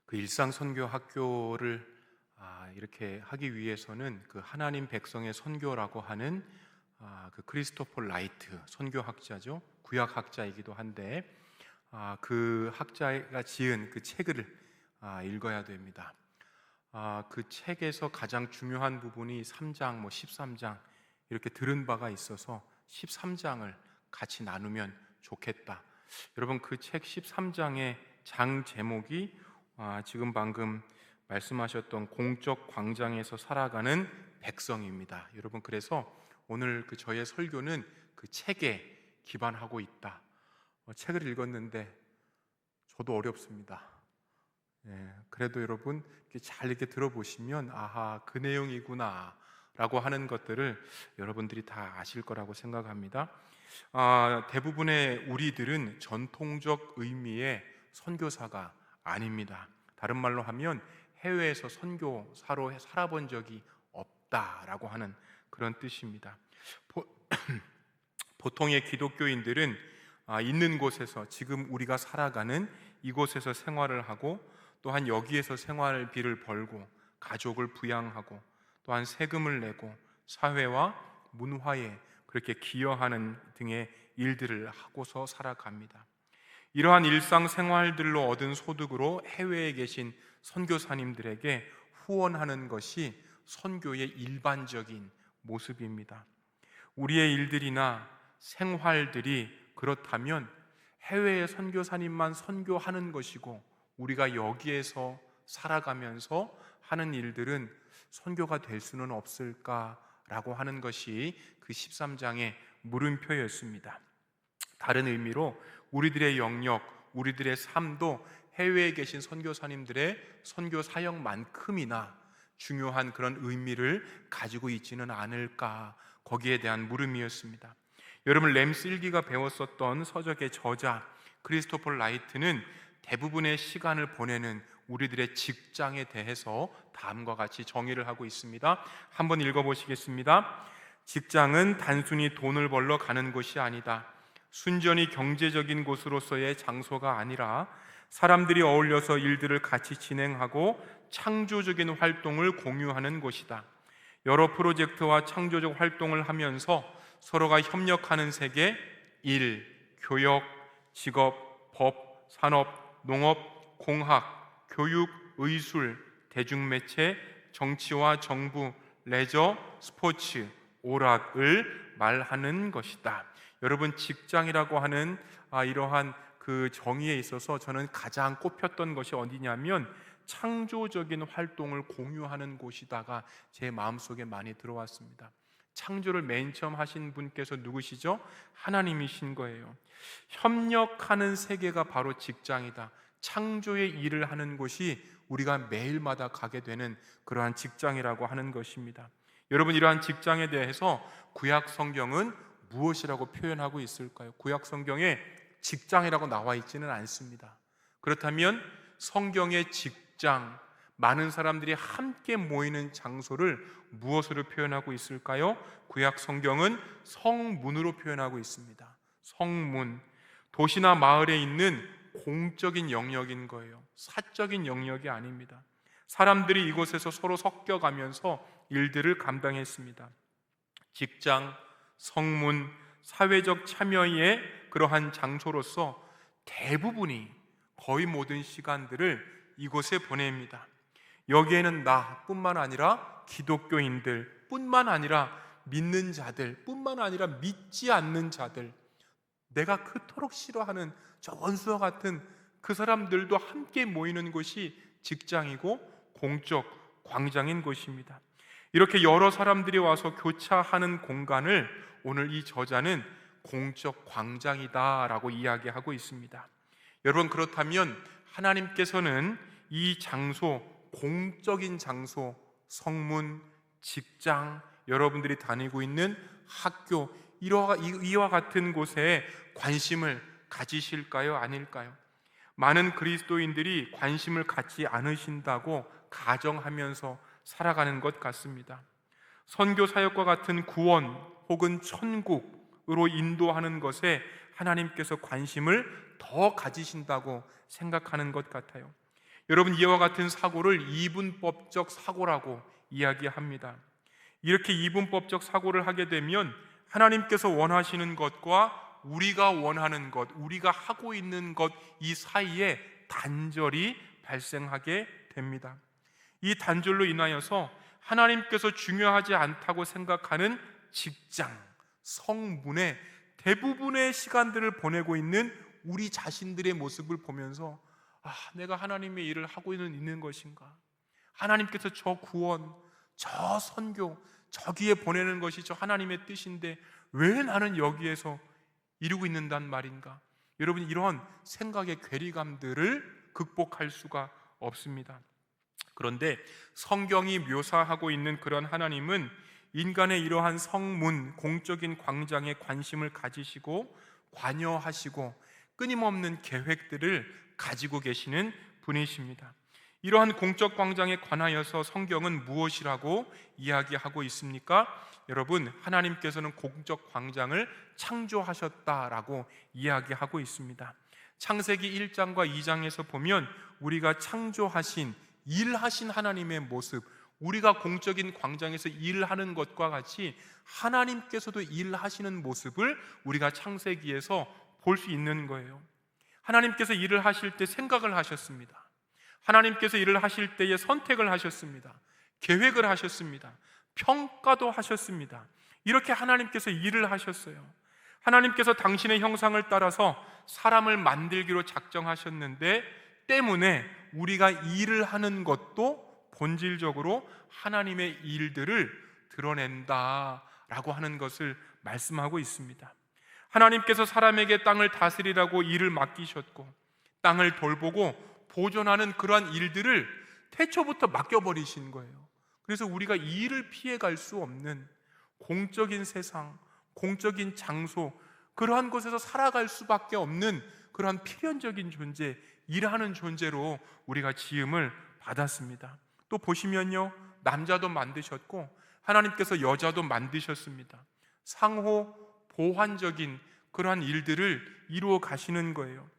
그 일상 선교 학교를 이렇게 하기 위해서는 그 하나님 백성의 선교라고 하는 그 크리스토퍼 라이트 선교학자죠. 구약학자이기도 한데 그 학자가 지은 그 책을 읽어야 됩니다. 그 책에서 가장 중요한 부분이 3장, 13장 이렇게 들은 바가 있어서 13장을 같이 나누면 좋겠다. 여러분, 그 책 13장의 장 제목이 지금 방금 말씀하셨던 공적 광장에서 살아가는 백성입니다. 여러분, 그래서 오늘 저의 설교는 그 책에 기반하고 있다. 책을 읽었는데 저도 어렵습니다. 그래도 여러분 잘 이렇게 들어보시면 아하, 그 내용이구나 라고 하는 것들을 여러분들이 다 아실 거라고 생각합니다. 대부분의 우리들은 전통적 의미의 선교사가 아닙니다. 다른 말로 하면 해외에서 선교사로 살아본 적이 없다라고 하는 그런 뜻입니다. 보통의 기독교인들은 있는 곳에서, 지금 우리가 살아가는 이곳에서 생활을 하고, 또한 여기에서 생활비를 벌고 가족을 부양하고, 또한 세금을 내고 사회와 문화에 그렇게 기여하는 등의 일들을 하고서 살아갑니다. 이러한 일상생활들로 얻은 소득으로 해외에 계신 선교사님들에게 후원하는 것이 선교의 일반적인 모습입니다. 우리의 일들이나 생활들이 그렇다면 해외의 선교사님만 선교하는 것이고, 우리가 여기에서 살아가면서 하는 일들은 선교가 될 수는 없을까라고 하는 것이 그 13장의 물음표였습니다. 다른 의미로 우리들의 영역, 우리들의 삶도 해외에 계신 선교사님들의 선교 사역만큼이나 중요한 그런 의미를 가지고 있지는 않을까, 거기에 대한 물음이었습니다. 여러분, 램슬기가 배웠었던 서적의 저자 크리스토퍼 라이트는 대부분의 시간을 보내는 우리들의 직장에 대해서 다음과 같이 정의를 하고 있습니다. 한번 읽어보시겠습니다. 직장은 단순히 돈을 벌러 가는 곳이 아니다. 순전히 경제적인 곳으로서의 장소가 아니라 사람들이 어울려서 일들을 같이 진행하고 창조적인 활동을 공유하는 곳이다. 여러 프로젝트와 창조적 활동을 하면서 서로가 협력하는 세계, 일, 교역, 직업, 법, 산업, 농업, 공학, 교육, 의술, 대중매체, 정치와 정부, 레저, 스포츠, 오락을 말하는 것이다. 여러분, 직장이라고 하는 이러한 그 정의에 있어서 저는 가장 꼽혔던 것이 어디냐면 창조적인 활동을 공유하는 곳이다가 제 마음속에 많이 들어왔습니다. 창조를 맨 처음 하신 분께서 누구시죠? 하나님이신 거예요. 협력하는 세계가 바로 직장이다. 창조의 일을 하는 곳이 우리가 매일마다 가게 되는 그러한 직장이라고 하는 것입니다. 여러분, 이러한 직장에 대해서 구약 성경은 무엇이라고 표현하고 있을까요? 구약 성경에 직장이라고 나와 있지는 않습니다. 그렇다면 성경의 직장, 많은 사람들이 함께 모이는 장소를 무엇으로 표현하고 있을까요? 구약 성경은 성문으로 표현하고 있습니다. 성문, 도시나 마을에 있는 공적인 영역인 거예요. 사적인 영역이 아닙니다. 사람들이 이곳에서 서로 섞여가면서 일들을 감당했습니다. 직장, 성문, 사회적 참여의 그러한 장소로서 대부분이, 거의 모든 시간들을 이곳에 보냅니다. 여기에는 나뿐만 아니라 기독교인들 뿐만 아니라 믿는 자들 뿐만 아니라 믿지 않는 자들, 내가 그토록 싫어하는 저 원수와 같은 그 사람들도 함께 모이는 곳이 직장이고 공적 광장인 곳입니다. 이렇게 여러 사람들이 와서 교차하는 공간을 오늘 이 저자는 공적 광장이다라고 이야기하고 있습니다. 여러분, 그렇다면 하나님께서는 이 장소, 공적인 장소, 성문, 직장, 여러분들이 다니고 있는 학교, 이와 같은 곳에 관심을 가지실까요? 아닐까요? 많은 그리스도인들이 관심을 갖지 않으신다고 가정하면서 살아가는 것 같습니다. 선교 사역과 같은 구원 혹은 천국으로 인도하는 것에 하나님께서 관심을 더 가지신다고 생각하는 것 같아요. 여러분, 이와 같은 사고를 이분법적 사고라고 이야기합니다. 이렇게 이분법적 사고를 하게 되면 하나님께서 원하시는 것과 우리가 원하는 것, 우리가 하고 있는 것, 이 사이에 단절이 발생하게 됩니다. 이 단절로 인하여서 하나님께서 중요하지 않다고 생각하는 직장, 성문에 대부분의 시간들을 보내고 있는 우리 자신들의 모습을 보면서 내가 하나님의 일을 하고 있는 것인가? 하나님께서 저 구원, 저 선교, 저기에 보내는 것이 저 하나님의 뜻인데 왜 나는 여기에서 이루고 있는단 말인가? 여러분, 이런 생각의 괴리감들을 극복할 수가 없습니다. 그런데 성경이 묘사하고 있는 그런 하나님은 인간의 이러한 성문, 공적인 광장에 관심을 가지시고 관여하시고 끊임없는 계획들을 가지고 계시는 분이십니다. 이러한 공적 광장에 관하여서 성경은 무엇이라고 이야기하고 있습니까? 여러분, 하나님께서는 공적 광장을 창조하셨다라고 이야기하고 있습니다. 창세기 1장과 2장에서 보면 우리가 창조하신, 일하신 하나님의 모습, 우리가 공적인 광장에서 일하는 것과 같이 하나님께서도 일하시는 모습을 우리가 창세기에서 볼 수 있는 거예요. 하나님께서 일을 하실 때 생각을 하셨습니다. 하나님께서 일을 하실 때에 선택을 하셨습니다. 계획을 하셨습니다. 평가도 하셨습니다. 이렇게 하나님께서 일을 하셨어요. 하나님께서 당신의 형상을 따라서 사람을 만들기로 작정하셨는데 때문에 우리가 일을 하는 것도 본질적으로 하나님의 일들을 드러낸다라고 하는 것을 말씀하고 있습니다. 하나님께서 사람에게 땅을 다스리라고 일을 맡기셨고 땅을 돌보고 보존하는 그러한 일들을 태초부터 맡겨버리신 거예요. 그래서 우리가 이 일을 피해갈 수 없는 공적인 세상, 공적인 장소, 그러한 곳에서 살아갈 수밖에 없는 그러한 필연적인 존재, 일하는 존재로 우리가 지음을 받았습니다. 또 보시면요, 남자도 만드셨고 하나님께서 여자도 만드셨습니다. 상호 보완적인 그러한 일들을 이루어 가시는 거예요.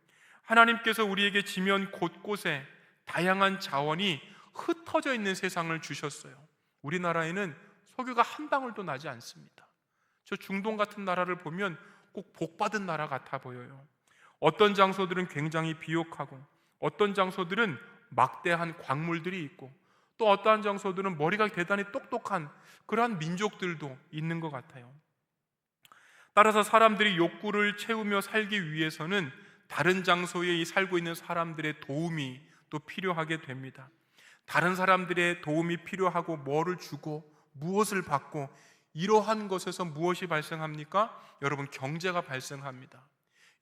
하나님께서 우리에게 지면 곳곳에 다양한 자원이 흩어져 있는 세상을 주셨어요. 우리나라에는 석유가 한 방울도 나지 않습니다. 저 중동 같은 나라를 보면 꼭 복받은 나라 같아 보여요. 어떤 장소들은 굉장히 비옥하고 어떤 장소들은 막대한 광물들이 있고 또 어떠한 장소들은 머리가 대단히 똑똑한 그러한 민족들도 있는 것 같아요. 따라서 사람들이 욕구를 채우며 살기 위해서는 다른 장소에 살고 있는 사람들의 도움이 또 필요하게 됩니다. 다른 사람들의 도움이 필요하고 뭐를 주고 무엇을 받고 이러한 것에서 무엇이 발생합니까? 여러분, 경제가 발생합니다.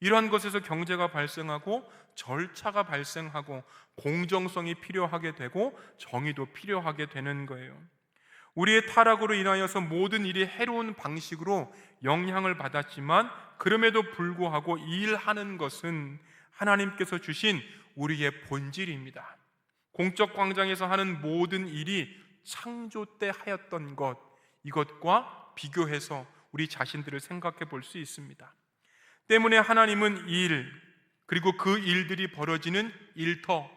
이러한 것에서 경제가 발생하고 절차가 발생하고 공정성이 필요하게 되고 정의도 필요하게 되는 거예요. 우리의 타락으로 인하여서 모든 일이 해로운 방식으로 영향을 받았지만 그럼에도 불구하고 일하는 것은 하나님께서 주신 우리의 본질입니다. 공적 광장에서 하는 모든 일이 창조 때 하였던 것, 이것과 비교해서 우리 자신들을 생각해 볼 수 있습니다. 때문에 하나님은 일, 그리고 그 일들이 벌어지는 일터,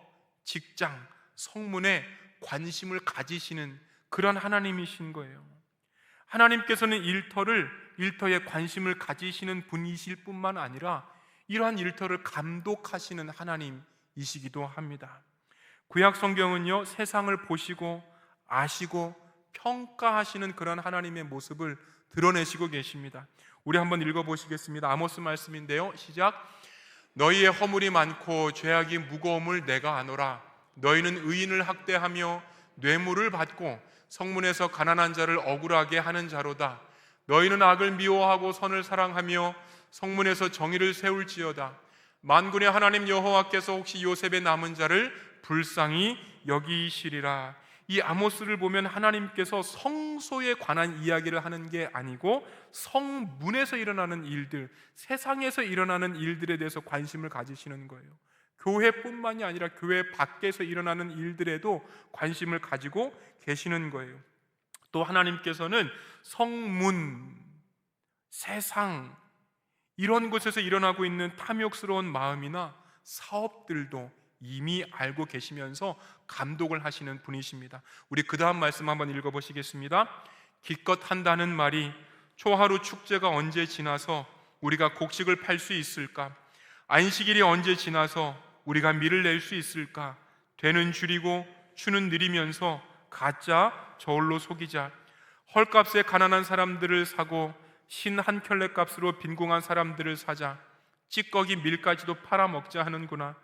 직장, 성문에 관심을 가지시는 그런 하나님이신 거예요. 하나님께서는 일터에 관심을 가지시는 분이실 뿐만 아니라 이러한 일터를 감독하시는 하나님이시기도 합니다. 구약 성경은요, 세상을 보시고 아시고 평가하시는 그런 하나님의 모습을 드러내시고 계십니다. 우리 한번 읽어보시겠습니다. 아모스 말씀인데요, 시작. 너희의 허물이 많고 죄악이 무거움을 내가 아노라. 너희는 의인을 학대하며 뇌물을 받고 성문에서 가난한 자를 억울하게 하는 자로다. 너희는 악을 미워하고 선을 사랑하며 성문에서 정의를 세울지어다. 만군의 하나님 여호와께서 혹시 요셉의 남은 자를 불쌍히 여기시리라. 이 아모스를 보면 하나님께서 성소에 관한 이야기를 하는 게 아니고 성문에서 일어나는 일들, 세상에서 일어나는 일들에 대해서 관심을 가지시는 거예요. 교회뿐만이 아니라 교회 밖에서 일어나는 일들에도 관심을 가지고 계시는 거예요. 또 하나님께서는 성문, 세상, 이런 곳에서 일어나고 있는 탐욕스러운 마음이나 사업들도 이미 알고 계시면서 감독을 하시는 분이십니다. 우리 그 다음 말씀 한번 읽어보시겠습니다. 기껏 한다는 말이 초하루 축제가 언제 지나서 우리가 곡식을 팔 수 있을까? 안식일이 언제 지나서 우리가 밀을 낼 수 있을까? 되는 줄이고 추는 느리면서 가짜 저울로 속이자. 헐값에 가난한 사람들을 사고 신 한 켤레 값으로 빈궁한 사람들을 사자. 찌꺼기 밀까지도 팔아먹자 하는구나.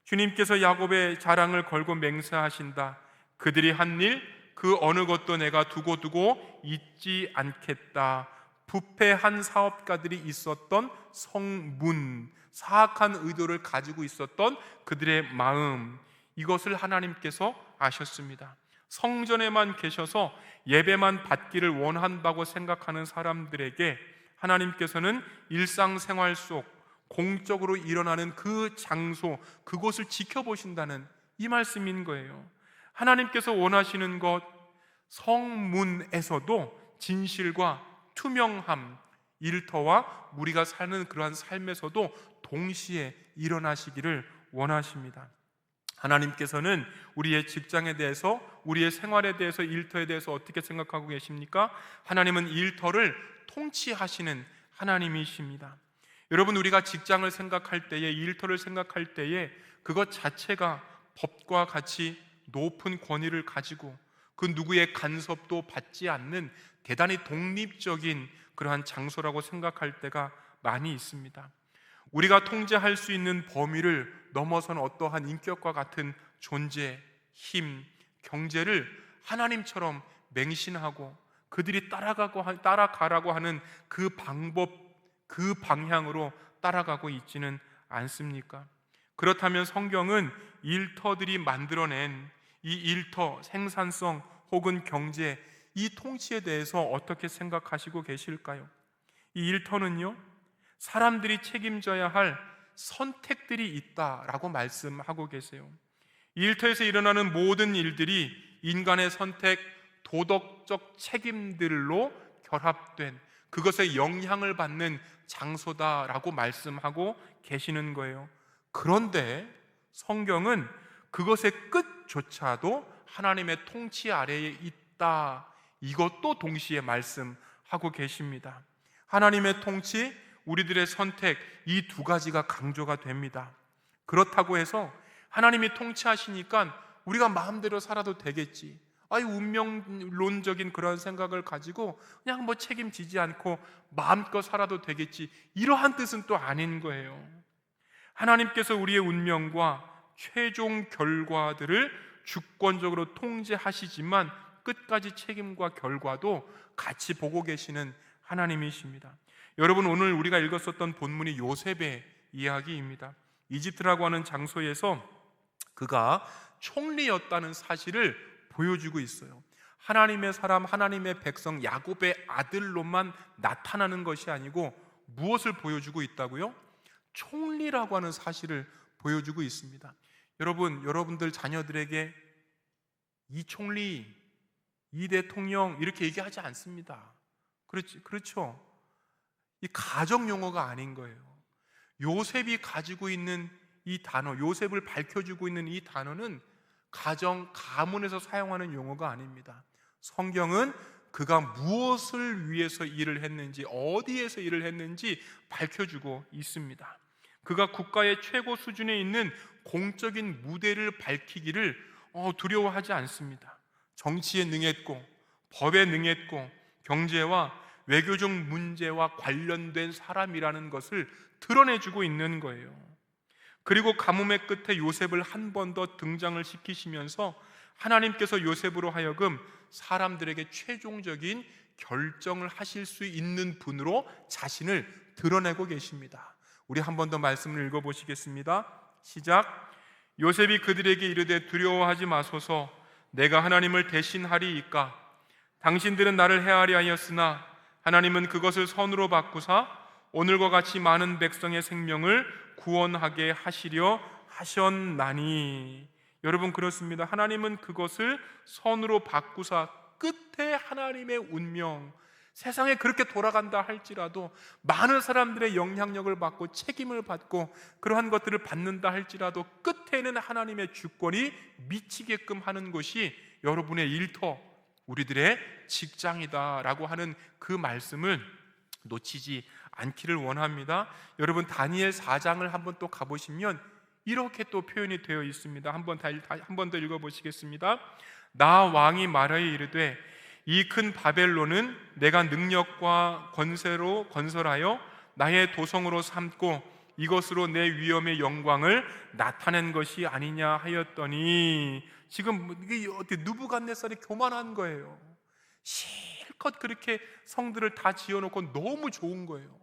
주님께서 야곱의 자랑을 걸고 맹세하신다. 그들이 한 일 그 어느 것도 내가 두고 잊지 않겠다. 부패한 사업가들이 있었던 성문, 사악한 의도를 가지고 있었던 그들의 마음, 이것을 하나님께서 아셨습니다. 성전에만 계셔서 예배만 받기를 원한다고 생각하는 사람들에게 하나님께서는 일상생활 속 공적으로 일어나는 그 장소, 그곳을 지켜보신다는 이 말씀인 거예요. 하나님께서 원하시는 것, 성문에서도 진실과 투명함, 일터와 우리가 사는 그러한 삶에서도 동시에 일어나시기를 원하십니다. 하나님께서는 우리의 직장에 대해서, 우리의 생활에 대해서, 일터에 대해서 어떻게 생각하고 계십니까? 하나님은 일터를 통치하시는 하나님이십니다. 여러분, 우리가 직장을 생각할 때에, 일터를 생각할 때에 그것 자체가 법과 같이 높은 권위를 가지고 그 누구의 간섭도 받지 않는 대단히 독립적인 그러한 장소라고 생각할 때가 많이 있습니다. 우리가 통제할 수 있는 범위를 넘어선 어떠한 인격과 같은 존재, 힘, 경제를 하나님처럼 맹신하고 그들이 따라가라고 하는 그 방법, 그 방향으로 따라가고 있지는 않습니까? 그렇다면 성경은 일터들이 만들어낸 이 일터, 생산성 혹은 경제, 이 통치에 대해서 어떻게 생각하시고 계실까요? 이 일터는요, 사람들이 책임져야 할 선택들이 있다라고 말씀하고 계세요. 이 일터에서 일어나는 모든 일들이 인간의 선택, 도덕적 책임들로 결합된 그것에 영향을 받는 장소다라고 말씀하고 계시는 거예요. 그런데 성경은 그것의 끝조차도 하나님의 통치 아래에 있다, 이것도 동시에 말씀하고 계십니다. 하나님의 통치, 우리들의 선택, 이 두 가지가 강조가 됩니다. 그렇다고 해서 하나님이 통치하시니까 우리가 마음대로 살아도 되겠지, 운명론적인 그런 생각을 가지고 그냥 책임지지 않고 마음껏 살아도 되겠지, 이러한 뜻은 또 아닌 거예요. 하나님께서 우리의 운명과 최종 결과들을 주권적으로 통제하시지만 끝까지 책임과 결과도 같이 보고 계시는 하나님이십니다. 여러분, 오늘 우리가 읽었었던 본문이 요셉의 이야기입니다. 이집트라고 하는 장소에서 그가 총리였다는 사실을 보여주고 있어요. 하나님의 사람, 하나님의 백성, 야곱의 아들로만 나타나는 것이 아니고 무엇을 보여주고 있다고요? 총리라고 하는 사실을 보여주고 있습니다. 여러분들 자녀들에게 이 총리, 이 대통령 이렇게 얘기하지 않습니다. 그렇죠? 이 가정 용어가 아닌 거예요. 요셉이 가지고 있는 이 단어, 요셉을 밝혀주고 있는 이 단어는 가문에서 사용하는 용어가 아닙니다. 성경은 그가 무엇을 위해서 일을 했는지, 어디에서 일을 했는지 밝혀주고 있습니다. 그가 국가의 최고 수준에 있는 공적인 무대를 밝히기를 두려워하지 않습니다. 정치에 능했고, 법에 능했고, 경제와 외교적 문제와 관련된 사람이라는 것을 드러내주고 있는 거예요. 그리고 가뭄의 끝에 요셉을 한 번 더 등장을 시키시면서 하나님께서 요셉으로 하여금 사람들에게 최종적인 결정을 하실 수 있는 분으로 자신을 드러내고 계십니다. 우리 한 번 더 말씀을 읽어보시겠습니다. 시작. 요셉이 그들에게 이르되 두려워하지 마소서, 내가 하나님을 대신하리이까. 당신들은 나를 해하리 하였으나 하나님은 그것을 선으로 바꾸사 오늘과 같이 많은 백성의 생명을 구원하게 하시려 하셨나니. 여러분, 그렇습니다. 하나님은 그것을 선으로 바꾸사 끝에 하나님의 운명, 세상에 그렇게 돌아간다 할지라도, 많은 사람들의 영향력을 받고 책임을 받고 그러한 것들을 받는다 할지라도 끝에는 하나님의 주권이 미치게끔 하는 것이 여러분의 일터, 우리들의 직장이다라고 하는 그 말씀을 놓치지 않기를 원합니다. 여러분, 다니엘 4장을 한번 또 가보시면 이렇게 또 표현이 되어 있습니다. 한 번 더 읽어보시겠습니다. 나 왕이 말하여 이르되 이 큰 바벨론은 내가 능력과 권세로 건설하여 나의 도성으로 삼고 이것으로 내 위엄의 영광을 나타낸 것이 아니냐 하였더니, 지금 이게 어떻게 느부갓네살이 교만한 거예요. 실컷 그렇게 성들을 다 지어놓고 너무 좋은 거예요.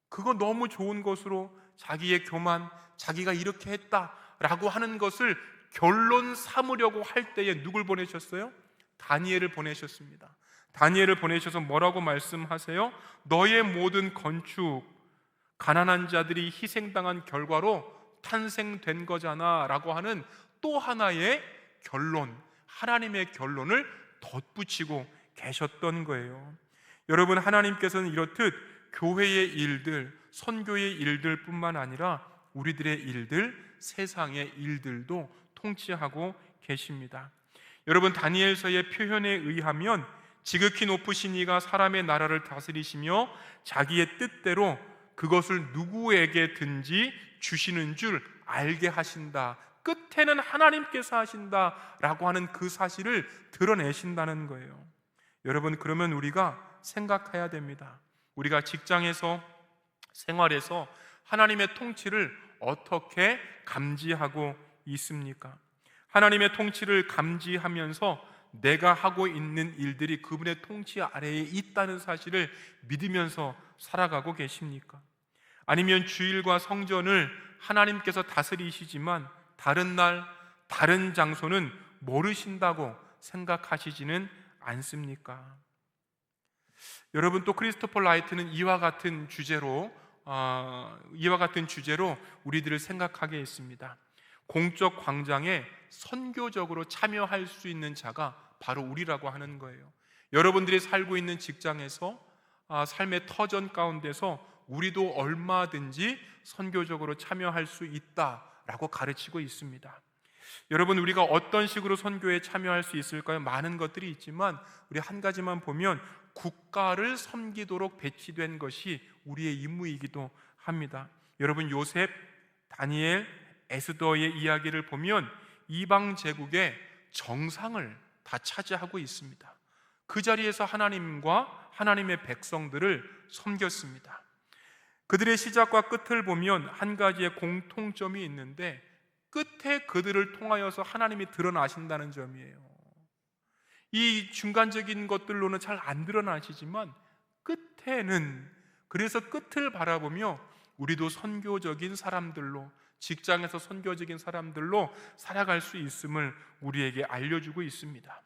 그거 너무 좋은 것으로 자기의 교만, 자기가 이렇게 했다라고 하는 것을 결론 삼으려고 할 때에 누굴 보내셨어요? 다니엘을 보내셨습니다. 다니엘을 보내셔서 뭐라고 말씀하세요? 너의 모든 건축, 가난한 자들이 희생당한 결과로 탄생된 거잖아 라고 하는 또 하나의 결론, 하나님의 결론을 덧붙이고 계셨던 거예요. 여러분, 하나님께서는 이렇듯 교회의 일들, 선교의 일들 뿐만 아니라 우리들의 일들, 세상의 일들도 통치하고 계십니다. 여러분, 다니엘서의 표현에 의하면 지극히 높으신 이가 사람의 나라를 다스리시며 자기의 뜻대로 그것을 누구에게든지 주시는 줄 알게 하신다, 끝에는 하나님께서 하신다라고 하는 그 사실을 드러내신다는 거예요. 여러분, 그러면 우리가 생각해야 됩니다. 우리가 직장에서, 생활에서 하나님의 통치를 어떻게 감지하고 있습니까? 하나님의 통치를 감지하면서 내가 하고 있는 일들이 그분의 통치 아래에 있다는 사실을 믿으면서 살아가고 계십니까? 아니면 주일과 성전을 하나님께서 다스리시지만 다른 날, 다른 장소는 모르신다고 생각하시지는 않습니까? 여러분, 또 크리스토퍼 라이트는 이와 같은 주제로 우리들을 생각하게 했습니다. 공적 광장에 선교적으로 참여할 수 있는 자가 바로 우리라고 하는 거예요. 여러분들이 살고 있는 직장에서, 삶의 터전 가운데서 우리도 얼마든지 선교적으로 참여할 수 있다라고 가르치고 있습니다. 여러분, 우리가 어떤 식으로 선교에 참여할 수 있을까요? 많은 것들이 있지만 우리 한 가지만 보면 국가를 섬기도록 배치된 것이 우리의 임무이기도 합니다. 여러분, 요셉, 다니엘, 에스더의 이야기를 보면 이방 제국의 정상을 다 차지하고 있습니다. 그 자리에서 하나님과 하나님의 백성들을 섬겼습니다. 그들의 시작과 끝을 보면 한 가지의 공통점이 있는데, 끝에 그들을 통하여서 하나님이 드러나신다는 점이에요. 이 중간적인 것들로는 잘 안 드러나시지만 끝에는, 그래서 끝을 바라보며 우리도 선교적인 사람들로, 직장에서 선교적인 사람들로 살아갈 수 있음을 우리에게 알려주고 있습니다.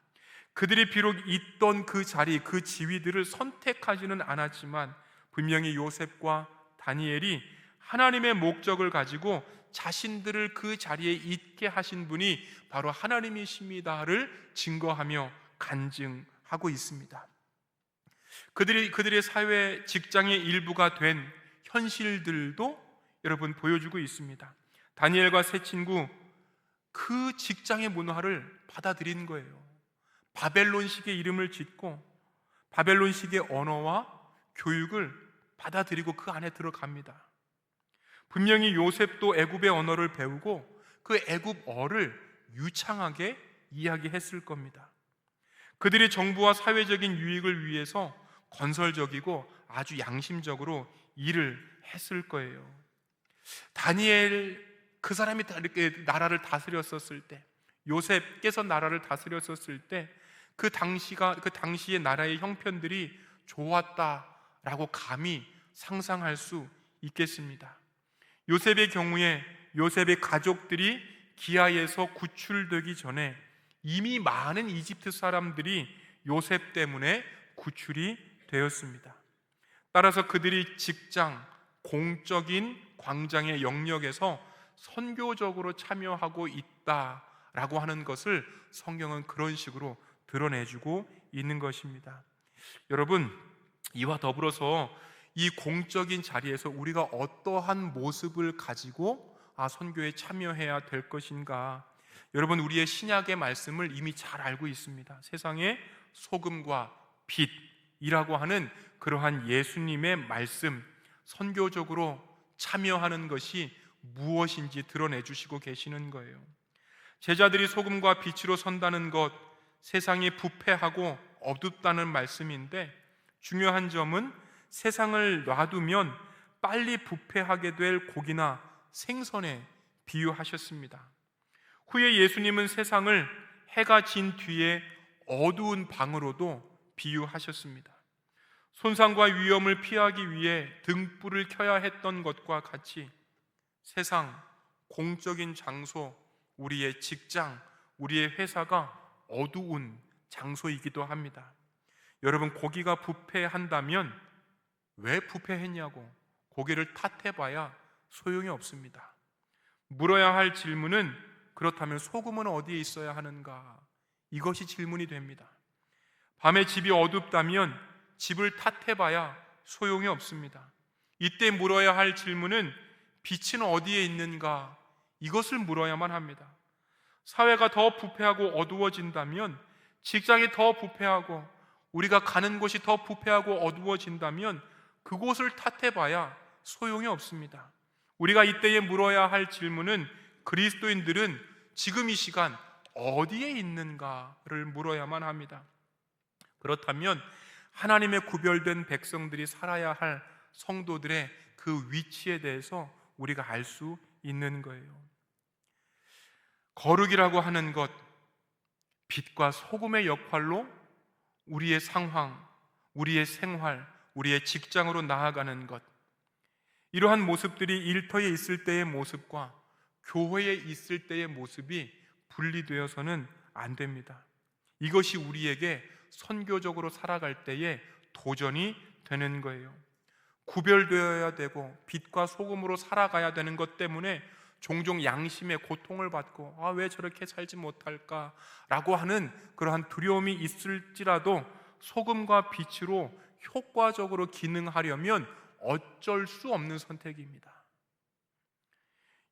그들이 비록 있던 그 자리, 그 지위들을 선택하지는 않았지만 분명히 요셉과 다니엘이 하나님의 목적을 가지고 자신들을 그 자리에 있게 하신 분이 바로 하나님이십니다를 증거하며 간증하고 있습니다. 그들의 사회, 직장의 일부가 된 현실들도 여러분 보여주고 있습니다. 다니엘과 세 친구, 그 직장의 문화를 받아들인 거예요. 바벨론식의 이름을 짓고 바벨론식의 언어와 교육을 받아들이고 그 안에 들어갑니다. 분명히 요셉도 애굽의 언어를 배우고 그 애굽어를 유창하게 이야기했을 겁니다. 그들이 정부와 사회적인 유익을 위해서 건설적이고 아주 양심적으로 일을 했을 거예요. 다니엘, 그 사람이 이렇게 나라를 다스렸었을 때, 요셉께서 나라를 다스렸었을 때 그 당시의 나라의 형편들이 좋았다라고 감히 상상할 수 있겠습니다. 요셉의 경우에 요셉의 가족들이 기아에서 구출되기 전에 이미 많은 이집트 사람들이 요셉 때문에 구출이 되었습니다. 따라서 그들이 직장, 공적인 광장의 영역에서 선교적으로 참여하고 있다라고 하는 것을 성경은 그런 식으로 드러내주고 있는 것입니다. 여러분, 이와 더불어서 이 공적인 자리에서 우리가 어떠한 모습을 가지고 선교에 참여해야 될 것인가? 여러분, 우리의 신약의 말씀을 이미 잘 알고 있습니다. 세상의 소금과 빛이라고 하는 그러한 예수님의 말씀, 선교적으로 참여하는 것이 무엇인지 드러내 주시고 계시는 거예요. 제자들이 소금과 빛으로 선다는 것, 세상이 부패하고 어둡다는 말씀인데, 중요한 점은 세상을 놔두면 빨리 부패하게 될 고기나 생선에 비유하셨습니다. 후에 예수님은 세상을 해가 진 뒤에 어두운 방으로도 비유하셨습니다. 손상과 위험을 피하기 위해 등불을 켜야 했던 것과 같이 세상, 공적인 장소, 우리의 직장, 우리의 회사가 어두운 장소이기도 합니다. 여러분, 고기가 부패한다면 왜 부패했냐고 고기를 탓해봐야 소용이 없습니다. 물어야 할 질문은, 그렇다면 소금은 어디에 있어야 하는가? 이것이 질문이 됩니다. 밤에 집이 어둡다면 집을 탓해봐야 소용이 없습니다. 이때 물어야 할 질문은 빛은 어디에 있는가? 이것을 물어야만 합니다. 사회가 더 부패하고 어두워진다면, 직장이 더 부패하고 우리가 가는 곳이 더 부패하고 어두워진다면 그곳을 탓해봐야 소용이 없습니다. 우리가 이때에 물어야 할 질문은, 그리스도인들은 지금 이 시간 어디에 있는가를 물어야만 합니다. 그렇다면 하나님의 구별된 백성들이 살아야 할 성도들의 그 위치에 대해서 우리가 알 수 있는 거예요. 거룩이라고 하는 것, 빛과 소금의 역할로 우리의 상황, 우리의 생활, 우리의 직장으로 나아가는 것, 이러한 모습들이 일터에 있을 때의 모습과 교회에 있을 때의 모습이 분리되어서는 안 됩니다. 이것이 우리에게 선교적으로 살아갈 때에 도전이 되는 거예요. 구별되어야 되고 빛과 소금으로 살아가야 되는 것 때문에 종종 양심의 고통을 받고 왜 저렇게 살지 못할까? 라고 하는 그러한 두려움이 있을지라도 소금과 빛으로 효과적으로 기능하려면 어쩔 수 없는 선택입니다.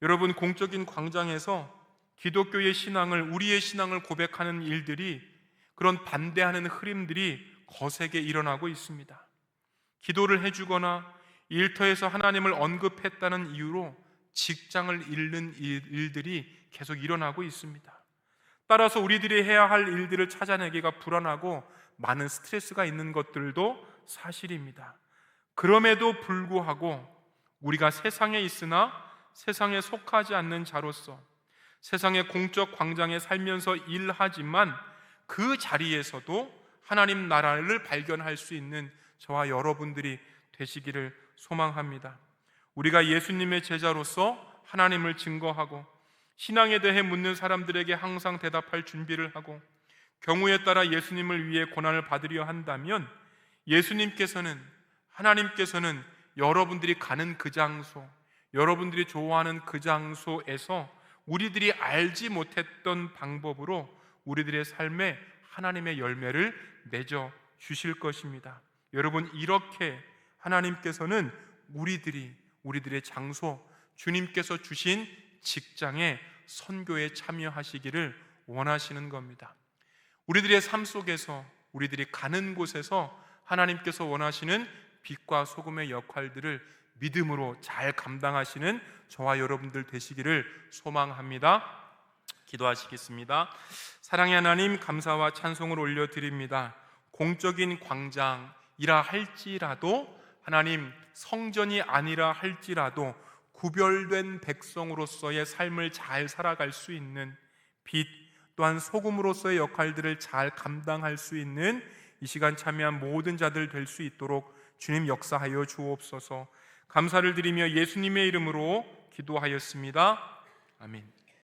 여러분, 공적인 광장에서 기독교의 신앙을, 우리의 신앙을 고백하는 일들이, 그런 반대하는 흐름들이 거세게 일어나고 있습니다. 기도를 해주거나 일터에서 하나님을 언급했다는 이유로 직장을 잃는 일들이 계속 일어나고 있습니다. 따라서 우리들이 해야 할 일들을 찾아내기가 불안하고 많은 스트레스가 있는 것들도 사실입니다. 그럼에도 불구하고 우리가 세상에 있으나 세상에 속하지 않는 자로서 세상의 공적 광장에 살면서 일하지만 그 자리에서도 하나님 나라를 발견할 수 있는 저와 여러분들이 되시기를 소망합니다. 우리가 예수님의 제자로서 하나님을 증거하고 신앙에 대해 묻는 사람들에게 항상 대답할 준비를 하고 경우에 따라 예수님을 위해 고난을 받으려 한다면 예수님께서는, 하나님께서는 여러분들이 가는 그 장소, 여러분들이 좋아하는 그 장소에서 우리들이 알지 못했던 방법으로 우리들의 삶에 하나님의 열매를 맺어 주실 것입니다. 여러분, 이렇게 하나님께서는 우리들의 장소, 주님께서 주신 직장에 선교에 참여하시기를 원하시는 겁니다. 우리들의 삶 속에서, 우리들이 가는 곳에서 하나님께서 원하시는 빛과 소금의 역할들을 믿음으로 잘 감당하시는 저와 여러분들 되시기를 소망합니다. 기도하시겠습니다. 사랑의 하나님, 감사와 찬송을 올려드립니다. 공적인 광장이라 할지라도, 하나님 성전이 아니라 할지라도 구별된 백성으로서의 삶을 잘 살아갈 수 있는 빛, 또한 소금으로서의 역할들을 잘 감당할 수 있는 이 시간 참여한 모든 자들 될 수 있도록 주님 역사하여 주옵소서. 감사를 드리며 예수님의 이름으로 기도하였습니다. 아멘.